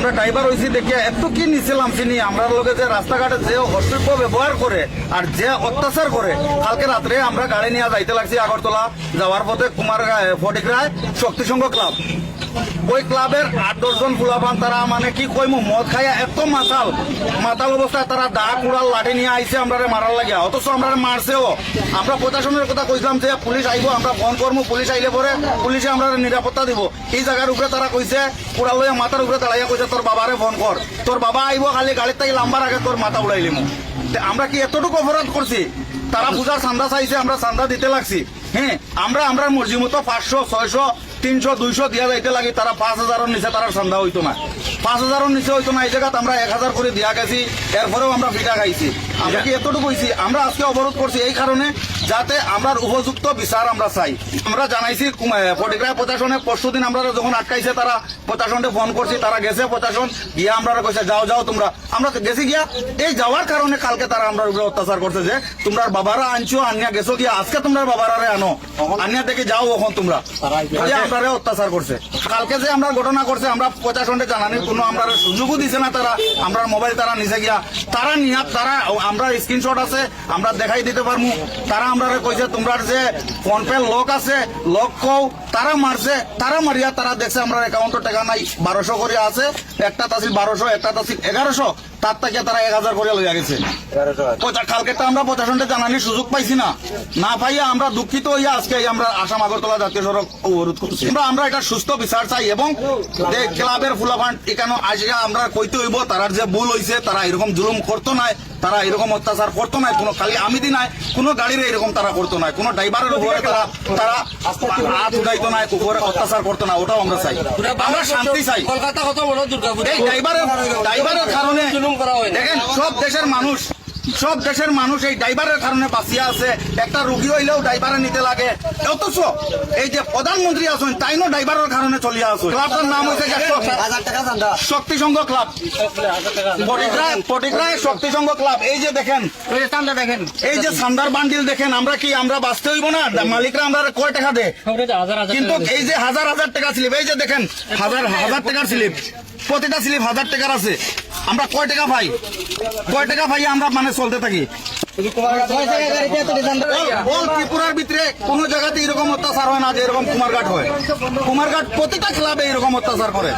আমরা ড্রাইভার হয়েছি দেখে এত কি নিছিলাম চিনি আমরা লোকে যে রাস্তাঘাটে যে অসভ্য ব্যবহার করে আর যে অত্যাচার করে কালকে রাত্রে আমরা গাড়ি নিয়ে যাইতে লাগছি আগরতলা যাওয়ার পথে ফটিকরায় শক্তি সংঘ ক্লাব ওই ক্লাবের 8-10 জন ফুলাবান তারা মানে কি কইমু মদ খাইয়া এত মাতাল অবস্থায় তারা দা কুড়াল লাঠি নিয়ে আইছে আমরা মারার লাগিয়া অথচ আমরা মারছেও। আমরা প্রশাসনের কথা কইছিলাম যে পুলিশ আইব আমরা ফোন করবো পুলিশ আইলে পরে পুলিশে আমরা নিরাপত্তা দিব। এই জায়গার উপরে তারা কইছে কুড়াল লইয়া মাথার উপরে দাঁড়াইয়া কইছে তোর বাবারে ফোন কর, তোর বাবা আইব খালি গাড়ির থেকে লাম্বার আগে তোর মাথা উড়াইলিমু। আমরা কি এতটুকু অপরাধ করছি? তারা পূজার চান্দা চাইছে আমরা চান্দা দিতে লাগছি। হ্যাঁ আমরা মর্জি মতো 500, 600, 300, 200 দিয়া যাইতে লাগে। তারা 5000-এর নিচে তারা চান্দা হইতো না, 5000-এর নিচে হইতো না। এই জায়গাতে আমরা 1000 করে দিয়া গেছি, এরপরেও আমরা পিঠা খাইছি। আমরা কি এতটুকু হইছি? আমরা আজকে অবরোধ করছি এই কারণে যাতে আমরা উপযুক্ত বিচার আমরা চাই। আমরা জানাইছি ফটিকরায় প্রশাসনে, পরশুদিন আমরা যখন আটকাইছে তারা প্রশাসনকে ফোন করছি, তারা গেছে প্রশাসন গিয়া আমরা কইছে যাও তোমরা। আমরা গেছি গিয়া এই যাওয়ার কারণে কালকে তারা আমরা উপরে অত্যাচার করছে যে তোমরা বাবারা আনছো আনিয়া গেছো গিয়া আজকে তোমরা বাবারা আনো আনিয়া দেখে যাও ওখান তোমরা আপনারা অত্যাচার করছে। কালকে যে আমরা ঘটনা করছে আমরা প্রশাসনকে জানানির কোনো আমরা সুযোগও দিছে না। তারা আমরা মোবাইল তারা নিচে গিয়া তারা নিয়া তারা আমরা স্ক্রিনশট আছে আমরা দেখাই দিতে পারবো। তারা আমরা কইছে তোমরা যে ফোন পে লক আছে লক কও, তারা মারছে। তারা মারিয়া তারা দেখছে আমরা অ্যাকাউন্টের টাকা নাই 1200 করে আছে, একটা তাসিল 1200 একটা তাসিল 1100, তার থেকে তারা 1000 করে লইয়া গেছে। কালকে তো আমরা প্রশাসনকে জানানির সুযোগ পাইছি না পাইয়া আমরা দুঃখিত হইয়া আজকে আমরা আসাম আগরতলা জাতীয় সড়ক অবরোধ করছি। আমরা এটা সুস্থ বিচার চাই এবং ক্লাবের ফুলাফান্ড এখানে আজকে আমরা কইতে হইব তারা যে ভুল হয়েছে, তারা এরকম জুলুম করতো না, তারা এরকম অত্যাচার করতো না। কোনো খালি আমি দি নাই, কোনো গাড়ির এরকম তারা করতো না, কোনো ড্রাইভারের উপরে তারা হাত উঠাইতো না, উপরে অত্যাচার করতো না। ওটাও আমরা চাই, আমরা শান্তি চাই। কলকাতা কত বড় দুর্গাপুর এই ড্রাইভারের কারণে দেখেন সব দেশের মানুষ এই ড্রাইভারের কারণে বাঁচিয়া আছে। একটা রুগী হইলেও ড্রাইভারে নিতে লাগে, অথচ এই যে প্রধানমন্ত্রী আছেন তাইনো ড্রাইভারের কারণে চলিয়া আছে। ক্লাবটার নাম হয়েছে শক্তি সংঘ ক্লাব, ফটিকরায় শক্তি সংঘ ক্লাব। এই যে দেখেন এই যে সান্দার বান্ডিল দেখেন, আমরা কি আমরা বাঁচতে হইব না? মালিকরা আমরা কয় টাকা দেয়, কিন্তু এই যে হাজার টাকা স্লিপ, এই যে দেখেন হাজার টাকার স্লিপ, প্রতিটা স্লিপ 1000 টাকার আছে। আমরা কয় টাকা পাই আমরা মানে চলতে থাকি। ত্রিপুরার ভিতরে কোন জায়গাতে এরকম অত্যাচার হয় না যে এরকম কুমারঘাট হয়। কুমারঘাট প্রতিটা ক্লাবে এরকম অত্যাচার করে।